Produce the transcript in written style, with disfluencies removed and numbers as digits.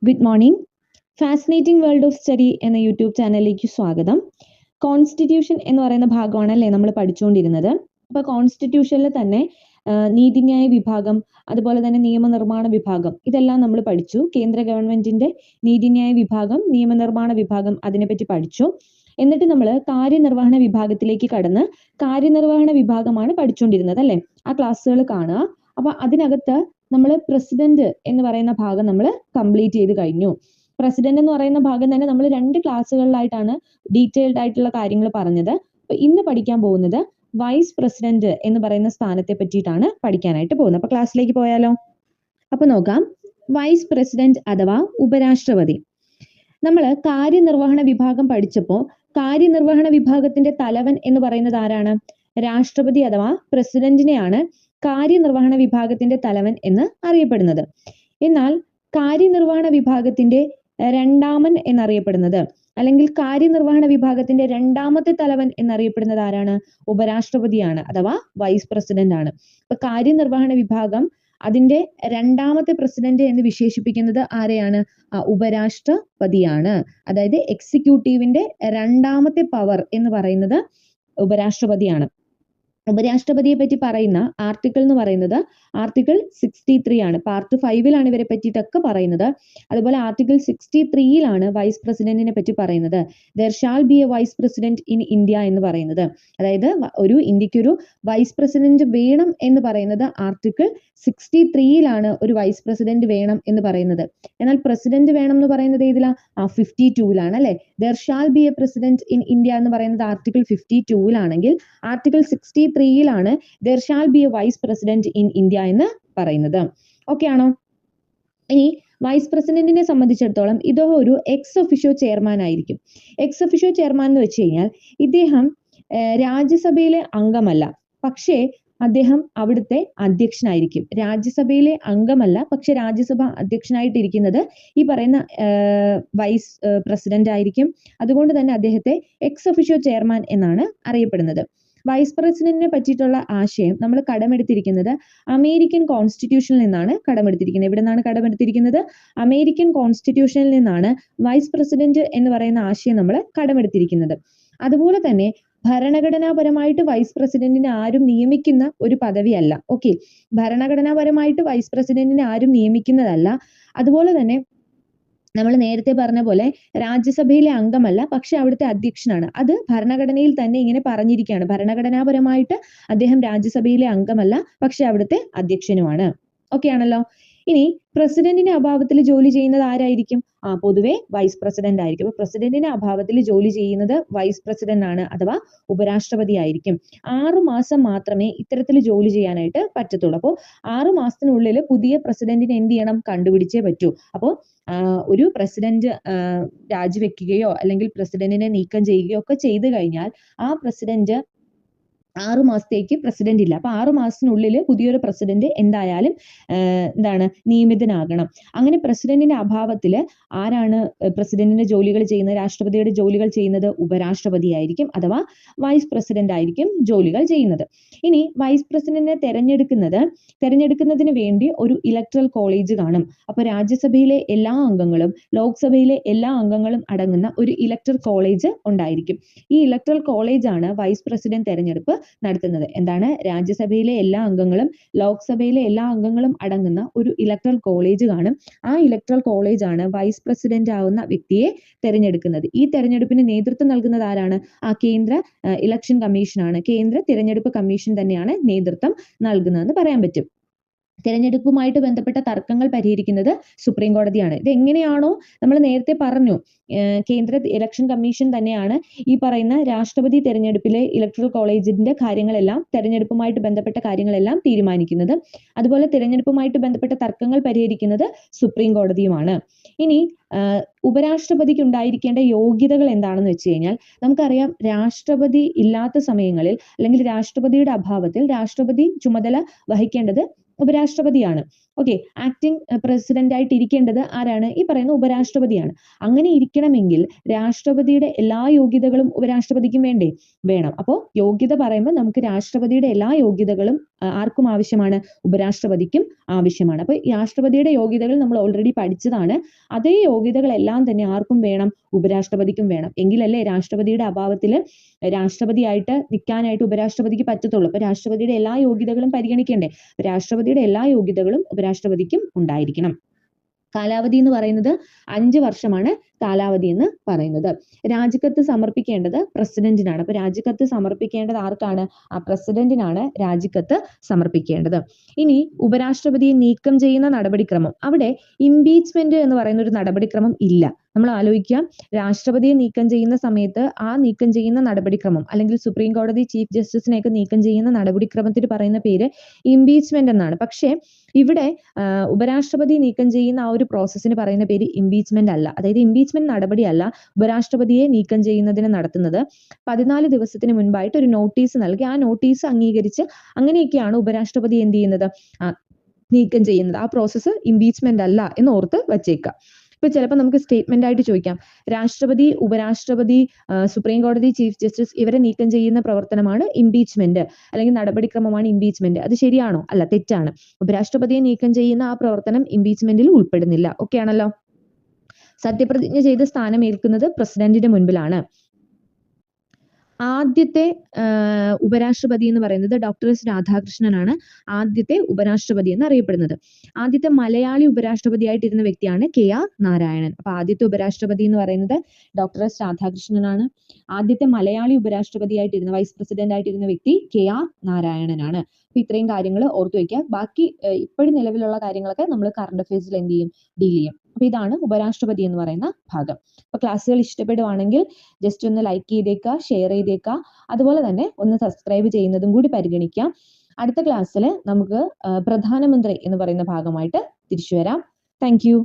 Good morning. Fascinating world of study എന്ന YouTube ചാനലിലേക്ക് സ്വാഗതം. കോൺസ്റ്റിറ്റ്യൂഷൻ എന്ന് പറയുന്ന ഭാഗമാണല്ലേ നമ്മൾ പഠിച്ചുകൊണ്ടിരുന്നത്. അപ്പോൾ കോൺസ്റ്റിറ്റ്യൂഷനിൽ തന്നെ നീതിന്യായ വിഭാഗം, അതുപോലെ തന്നെ നിയമനിർമ്മാണ വിഭാഗം, ഇതെല്ലാം നമ്മൾ പഠിച്ചു. കേന്ദ്ര ഗവൺമെന്റിന്റെ നീതിന്യായ വിഭാഗം, നിയമനിർമ്മാണ വിഭാഗം, അതിനെപ്പറ്റി പഠിച്ചു. എന്നിട്ട് നമ്മൾ കാര്യനിർവഹണ വിഭാഗത്തിലേക്ക് കടന്ന് കാര്യനിർവഹണ വിഭാഗമാണ് പഠിച്ചുകൊണ്ടിരുന്നത് അല്ലേ. ആ ക്ലാസ്സുകൾ കാണുക. അപ്പൊ അതിനകത്ത് നമ്മൾ പ്രസിഡന്റ് എന്ന് പറയുന്ന ഭാഗം നമ്മൾ കംപ്ലീറ്റ് ചെയ്ത് കഴിഞ്ഞു. പ്രസിഡന്റ് എന്ന് പറയുന്ന ഭാഗം തന്നെ നമ്മൾ 2 ക്ലാസ്സുകളിലായിട്ടാണ് ഡീറ്റെയിൽഡ് ആയിട്ടുള്ള കാര്യങ്ങൾ പറഞ്ഞത്. അപ്പൊ ഇന്ന് പഠിക്കാൻ പോകുന്നത് വൈസ് പ്രസിഡന്റ് എന്ന് പറയുന്ന സ്ഥാനത്തെ പറ്റിയിട്ടാണ് പഠിക്കാനായിട്ട് പോകുന്നത്. അപ്പൊ ക്ലാസ്സിലേക്ക് പോയാലോ. അപ്പൊ നോക്കാം. വൈസ് പ്രസിഡന്റ് അഥവാ ഉപരാഷ്ട്രപതി. നമ്മൾ കാര്യനിർവഹണ വിഭാഗം പഠിച്ചപ്പോൾ കാര്യനിർവഹണ വിഭാഗത്തിന്റെ തലവൻ എന്ന് പറയുന്നത് ആരാണ്? രാഷ്ട്രപതി അഥവാ പ്രസിഡന്റിനെയാണ് കാര്യനിർവഹണ വിഭാഗത്തിന്റെ തലവൻ എന്ന് അറിയപ്പെടുന്നത്. എന്നാൽ കാര്യനിർവഹണ വിഭാഗത്തിന്റെ രണ്ടാമൻ എന്നറിയപ്പെടുന്നത്, അല്ലെങ്കിൽ കാര്യനിർവഹണ വിഭാഗത്തിന്റെ രണ്ടാമത്തെ തലവൻ എന്നറിയപ്പെടുന്നത് ആരാണ്? ഉപരാഷ്ട്രപതിയാണ്, അഥവാ വൈസ് പ്രസിഡന്റ് ആണ്. അപ്പൊ കാര്യനിർവഹണ വിഭാഗം അതിന്റെ രണ്ടാമത്തെ പ്രസിഡന്റ് എന്ന് വിശേഷിപ്പിക്കുന്നത് ആരെയാണ്? ഉപരാഷ്ട്രപതിയാണ്. അതായത് എക്സിക്യൂട്ടീവിന്റെ രണ്ടാമത്തെ പവർ എന്ന് പറയുന്നത് ഉപരാഷ്ട്രപതിയാണ്. ഉപരാഷ്ട്രപതിയെ പറ്റി പറയുന്ന ആർട്ടിക്കിൾ എന്ന് പറയുന്നത് ആർട്ടിക്കിൾ 63 ആണ്. പാർട്ട് 5 ഇവരെ പറ്റിയിട്ടൊക്കെ പറയുന്നത്. അതുപോലെ ആർട്ടിക്കിൾ 63 വൈസ് പ്രസിഡന്റിനെ പറ്റി പറയുന്നത്. There shall be a vice president in India എന്ന് പറയുന്നത്. അതായത് ഇന്ത്യക്കൊരു വൈസ് പ്രസിഡന്റ് വേണം എന്ന് പറയുന്നത് ആർട്ടിക്കിൾ 63 ഒരു വൈസ് പ്രസിഡന്റ് വേണം എന്ന് പറയുന്നത്. എന്നാൽ പ്രസിഡന്റ് വേണം എന്ന് പറയുന്നത് ഏതിലാ? 52 അല്ലെ. There shall be a president in India എന്ന് പറയുന്നത് article 52 article 63 there shall be a vice president in India എന്ന് പറയുന്നത്. ഓക്കെ ആണോ? ഇനി വൈസ് പ്രസിഡന്റിനെ സംബന്ധിച്ചിടത്തോളം ഇദ്ദേഹം ഒരു എക്സ് ഒഫിഷ്യോ ചെയർമാൻ ആയിരിക്കും. എക്സ് ഒഫിഷ്യോ ചെയർമാൻ എന്ന് വെച്ച് കഴിഞ്ഞാൽ ഇദ്ദേഹം രാജ്യസഭയിലെ അംഗമല്ല, പക്ഷേ അദ്ദേഹം അവിടുത്തെ അധ്യക്ഷനായിരിക്കും. രാജ്യസഭയിലെ അംഗമല്ല, പക്ഷെ രാജ്യസഭ അധ്യക്ഷനായിട്ടിരിക്കുന്നത് ഈ പറയുന്ന വൈസ് പ്രസിഡന്റ് ആയിരിക്കും. അതുകൊണ്ട് തന്നെ അദ്ദേഹത്തെ എക്സ് ഒഫിഷ്യോ ചെയർമാൻ എന്നാണ് അറിയപ്പെടുന്നത്. വൈസ് പ്രസിഡന്റിനെ പറ്റിയിട്ടുള്ള ആശയം നമ്മൾ കടമെടുത്തിരിക്കുന്നത് അമേരിക്കൻ കോൺസ്റ്റിറ്റ്യൂഷനിൽ നിന്നാണ് കടമെടുത്തിരിക്കുന്നത്. എവിടെ നിന്നാണ് കടമെടുത്തിരിക്കുന്നത്? അമേരിക്കൻ കോൺസ്റ്റിറ്റ്യൂഷനിൽ നിന്നാണ് വൈസ് പ്രസിഡന്റ് എന്ന് പറയുന്ന ആശയം നമ്മൾ കടമെടുത്തിരിക്കുന്നത്. അതുപോലെ തന്നെ ഭരണഘടനാപരമായിട്ട് വൈസ് പ്രസിഡന്റിനെ ആരും നിയമിക്കുന്ന ഒരു പദവിയല്ല. ഓക്കെ, ഭരണഘടനാപരമായിട്ട് വൈസ് പ്രസിഡന്റിനെ ആരും നിയമിക്കുന്നതല്ല. അതുപോലെ തന്നെ നമ്മൾ നേരത്തെ പറഞ്ഞ പോലെ രാജ്യസഭയിലെ അംഗമല്ല, പക്ഷെ അവിടുത്തെ അധ്യക്ഷനാണ്. അത് ഭരണഘടനയിൽ തന്നെ ഇങ്ങനെ പറഞ്ഞിരിക്കുകയാണ്. ഭരണഘടനാപരമായിട്ട് അദ്ദേഹം രാജ്യസഭയിലെ അംഗമല്ല, പക്ഷെ അവിടുത്തെ അധ്യക്ഷനുമാണ്. ഓക്കെ ആണല്ലോ. ഇനി പ്രസിഡന്റിന്റെ അഭാവത്തിൽ ജോലി ചെയ്യുന്നത് ആരായിരിക്കും? പൊതുവെ വൈസ് പ്രസിഡന്റ് ആയിരിക്കും. അപ്പൊ പ്രസിഡന്റിന്റെ അഭാവത്തിൽ ജോലി ചെയ്യുന്നത് വൈസ് പ്രസിഡന്റ് ആണ്, അഥവാ ഉപരാഷ്ട്രപതി ആയിരിക്കും. 6 മാസം മാത്രമേ ഇത്തരത്തിൽ ജോലി ചെയ്യാനായിട്ട് പറ്റത്തുള്ളൂ. അപ്പോൾ 6 മാസത്തിനുള്ളിൽ പുതിയ പ്രസിഡന്റിനെ എന്ത് ചെയ്യണം? കണ്ടുപിടിച്ചേ പറ്റൂ. അപ്പോൾ ഒരു പ്രസിഡന്റ് രാജിവെക്കുകയോ അല്ലെങ്കിൽ പ്രസിഡന്റിനെ നീക്കം ചെയ്യുകയോ ഒക്കെ ചെയ്തു കഴിഞ്ഞാൽ ആ പ്രസിഡന്റ് 6 മാസത്തേക്ക് പ്രസിഡന്റ് ഇല്ല. അപ്പൊ 6 മാസത്തിനുള്ളിൽ പുതിയൊരു പ്രസിഡന്റ് എന്തായാലും നിയമിതനാകണം. അങ്ങനെ പ്രസിഡന്റിന്റെ അഭാവത്തിൽ ആരാണ് പ്രസിഡന്റിന്റെ ജോലികൾ ചെയ്യുന്നത്? രാഷ്ട്രപതിയുടെ ജോലികൾ ചെയ്യുന്നത് ഉപരാഷ്ട്രപതി ആയിരിക്കും, അഥവാ വൈസ് പ്രസിഡന്റ് ആയിരിക്കും ജോലികൾ ചെയ്യുന്നത്. ഇനി വൈസ് പ്രസിഡന്റിനെ തെരഞ്ഞെടുക്കുന്നതിന് വേണ്ടി ഒരു ഇലക്ട്രൽ കോളേജ് കാണും. അപ്പൊ രാജ്യസഭയിലെ എല്ലാ അംഗങ്ങളും ലോക്സഭയിലെ എല്ലാ അംഗങ്ങളും അടങ്ങുന്ന ഒരു ഇലക്ട്രൽ കോളേജ് ഉണ്ടായിരിക്കും. ഈ ഇലക്ട്രൽ കോളേജ് ആണ് വൈസ് പ്രസിഡന്റ് തെരഞ്ഞെടുപ്പ് നടത്തുന്നത്. എന്താണ്? രാജ്യസഭയിലെ എല്ലാ അംഗങ്ങളും ലോക്സഭയിലെ എല്ലാ അംഗങ്ങളും അടങ്ങുന്ന ഒരു ഇലക്ട്രൽ കോളേജ് കാണും. ആ ഇലക്ട്രൽ കോളേജ് ആണ് വൈസ് പ്രസിഡന്റ് ആവുന്ന വ്യക്തിയെ തെരഞ്ഞെടുക്കുന്നത്. ഈ തെരഞ്ഞെടുപ്പിന് നേതൃത്വം നൽകുന്നത് ആരാണ്? കേന്ദ്ര ഇലക്ഷൻ കമ്മീഷനാണ്. കേന്ദ്ര തിരഞ്ഞെടുപ്പ് കമ്മീഷൻ തന്നെയാണ് നേതൃത്വം നൽകുന്നതെന്ന് പറയാൻ പറ്റും. തെരഞ്ഞെടുപ്പുമായിട്ട് ബന്ധപ്പെട്ട തർക്കങ്ങൾ പരിഹരിക്കുന്നത് സുപ്രീം കോടതിയാണ്. ഇത് എങ്ങനെയാണോ നമ്മൾ നേരത്തെ പറഞ്ഞു, കേന്ദ്ര ഇലക്ഷൻ കമ്മീഷൻ തന്നെയാണ് ഈ പറയുന്ന രാഷ്ട്രപതി തെരഞ്ഞെടുപ്പിലെ ഇലക്ട്രൽ കോളേജിന്റെ കാര്യങ്ങളെല്ലാം, തെരഞ്ഞെടുപ്പുമായിട്ട് ബന്ധപ്പെട്ട കാര്യങ്ങളെല്ലാം തീരുമാനിക്കുന്നത്. അതുപോലെ തെരഞ്ഞെടുപ്പുമായിട്ട് ബന്ധപ്പെട്ട തർക്കങ്ങൾ പരിഹരിക്കുന്നത് സുപ്രീം കോടതിയുമാണ്. ഇനി ഉപരാഷ്ട്രപതിക്ക് ഉണ്ടായിരിക്കേണ്ട യോഗ്യതകൾ എന്താണെന്ന് വെച്ച് കഴിഞ്ഞാൽ, നമുക്കറിയാം രാഷ്ട്രപതി ഇല്ലാത്ത സമയങ്ങളിൽ അല്ലെങ്കിൽ രാഷ്ട്രപതിയുടെ അഭാവത്തിൽ രാഷ്ട്രപതി ചുമതല വഹിക്കേണ്ടത് ഉപരാഷ്ട്രപതിയാണ്. ഓക്കെ, ആക്ടിംഗ് പ്രസിഡന്റ് ആയിട്ട് ഇരിക്കേണ്ടത് ആരാണ്? ഈ പറയുന്ന ഉപരാഷ്ട്രപതിയാണ്. അങ്ങനെ ഇരിക്കണമെങ്കിൽ രാഷ്ട്രപതിയുടെ എല്ലാ യോഗ്യതകളും ഉപരാഷ്ട്രപതിക്കും വേണ്ടേ? വേണം. അപ്പോൾ യോഗ്യത പറയുമ്പോൾ നമുക്ക് രാഷ്ട്രപതിയുടെ എല്ലാ യോഗ്യതകളും ആർക്കും ആവശ്യമാണ്? ഉപരാഷ്ട്രപതിക്കും ആവശ്യമാണ്. അപ്പോൾ രാഷ്ട്രപതിയുടെ യോഗ്യതകൾ നമ്മൾ ഓൾറെഡി പഠിച്ചതാണ്. അതേ യോഗ്യതകളെല്ലാം തന്നെ ആർക്കും വേണം? ഉപരാഷ്ട്രപതിക്കും വേണം. എങ്കിലല്ലേ രാഷ്ട്രപതിയുടെ അഭാവത്തിൽ രാഷ്ട്രപതിയായിട്ട് നിൽക്കാനായിട്ട് ഉപരാഷ്ട്രപതിക്ക് പറ്റത്തുള്ളൂ. അപ്പൊ രാഷ്ട്രപതിയുടെ എല്ലാ യോഗ്യതകളും പരിഗണിക്കണ്ടേ? രാഷ്ട്രപതിയുടെ എല്ലാ യോഗ്യതകളും ഉപരാഷ്ട്രപതിക്കും ഉണ്ടായിരിക്കണം. കാലാവധി എന്ന് പറയുന്നത് 5 വർഷമാണ് കാലാവധി എന്ന് പറയുന്നത്. രാജിക്കത്ത് സമർപ്പിക്കേണ്ടത് പ്രസിഡന്റിനാണ്. അപ്പൊ രാജിക്കത്ത് സമർപ്പിക്കേണ്ടത് ആർക്കാണ്? ആ പ്രസിഡന്റിനാണ് രാജിക്കത്ത് സമർപ്പിക്കേണ്ടത്. ഇനി ഉപരാഷ്ട്രപതിയെ നീക്കം ചെയ്യുന്ന നടപടിക്രമം, അവിടെ ഇംപീച്ച്മെന്റ് എന്ന് പറയുന്ന ഒരു നടപടിക്രമം ഇല്ല. നമ്മൾ ആലോചിക്കുക, രാഷ്ട്രപതിയെ നീക്കം ചെയ്യുന്ന സമയത്ത് ആ നീക്കം ചെയ്യുന്ന നടപടിക്രമം, അല്ലെങ്കിൽ സുപ്രീം കോടതി ചീഫ് ജസ്റ്റിസിനെയൊക്കെ നീക്കം ചെയ്യുന്ന നടപടിക്രമത്തിന് പറയുന്ന പേര് ഇംപീച്ച്മെന്റ് എന്നാണ്. പക്ഷേ ഇവിടെ ഉപരാഷ്ട്രപതി നീക്കം ചെയ്യുന്ന ആ ഒരു പ്രോസസ്സിന് പറയുന്ന പേര് ഇംപീച്ച്മെന്റ് അല്ല. അതായത് ഇംപീച്ച്മെന്റ് നടപടിയല്ല ഉപരാഷ്ട്രപതിയെ നീക്കം ചെയ്യുന്നതിന് നടത്തുന്നത്. 14 ദിവസത്തിന് മുൻപായിട്ട് ഒരു നോട്ടീസ് നൽകി ആ നോട്ടീസ് അംഗീകരിച്ച് അങ്ങനെയൊക്കെയാണ് ഉപരാഷ്ട്രപതി എന്ത് ചെയ്യുന്നത്? നീക്കം ചെയ്യുന്നത്. ആ പ്രോസസ്സ് ഇംപീച്ച്മെന്റ് അല്ല എന്ന് ഓർത്ത് വച്ചേക്കുക. ഇപ്പൊ ചിലപ്പോൾ നമുക്ക് സ്റ്റേറ്റ്മെന്റ് ആയിട്ട് ചോദിക്കാം, രാഷ്ട്രപതി, ഉപരാഷ്ട്രപതി, സുപ്രീം കോടതി ചീഫ് ജസ്റ്റിസ് ഇവരെ നീക്കം ചെയ്യുന്ന പ്രവർത്തനമാണ് ഇംപീച്ച്മെന്റ്, അല്ലെങ്കിൽ നടപടിക്രമമാണ് ഇംപീച്ച്മെന്റ്. അത് ശരിയാണോ? അല്ല, തെറ്റാണ്. ഉപരാഷ്ട്രപതിയെ നീക്കം ചെയ്യുന്ന ആ പ്രവർത്തനം ഇംപീച്ച്മെന്റിൽ ഉൾപ്പെടുന്നില്ല. ഓക്കെ ആണല്ലോ. സത്യപ്രതിജ്ഞ ചെയ്ത് സ്ഥാനമേൽക്കുന്നത് പ്രസിഡന്റിന്റെ മുൻപിലാണ്. ആദ്യത്തെ ഉപരാഷ്ട്രപതി എന്ന് പറയുന്നത് ഡോക്ടർ എസ് രാധാകൃഷ്ണനാണ്. ആദ്യത്തെ ഉപരാഷ്ട്രപതി എന്ന് അറിയപ്പെടുന്നത്. ആദ്യത്തെ മലയാളി ഉപരാഷ്ട്രപതിയായിട്ടിരുന്ന വ്യക്തിയാണ് KR നാരായണൻ. അപ്പൊ ആദ്യത്തെ ഉപരാഷ്ട്രപതി എന്ന് പറയുന്നത് ഡോക്ടർ എസ് രാധാകൃഷ്ണനാണ്. ആദ്യത്തെ മലയാളി ഉപരാഷ്ട്രപതിയായിട്ടിരുന്ന, വൈസ് പ്രസിഡന്റ് ആയിട്ടിരുന്ന വ്യക്തി KR നാരായണനാണ്. അപ്പൊ ഇത്രയും കാര്യങ്ങൾ ഓർത്തു വയ്ക്കുക. ബാക്കി ഇപ്പോഴും നിലവിലുള്ള കാര്യങ്ങളൊക്കെ നമ്മൾ കറണ്ട് അഫയേഴ്സിൽ എന്ത് ചെയ്യും? ഡീൽ ചെയ്യും. അപ്പൊ ഇതാണ് ഉപരാഷ്ട്രപതി എന്ന് പറയുന്ന ഭാഗം. അപ്പൊ ക്ലാസ്സുകൾ ഇഷ്ടപ്പെടുവാണെങ്കിൽ ജസ്റ്റ് ഒന്ന് ലൈക്ക് ചെയ്തേക്കുക, ഷെയർ ചെയ്തേക്കുക, അതുപോലെ തന്നെ ഒന്ന് സബ്സ്ക്രൈബ് ചെയ്യുന്നതും കൂടി പരിഗണിക്കുക. അടുത്ത ക്ലാസ്സിൽ നമുക്ക് പ്രധാനമന്ത്രി എന്ന് പറയുന്ന ഭാഗമായിട്ട് തിരിച്ചു വരാം. Thank you.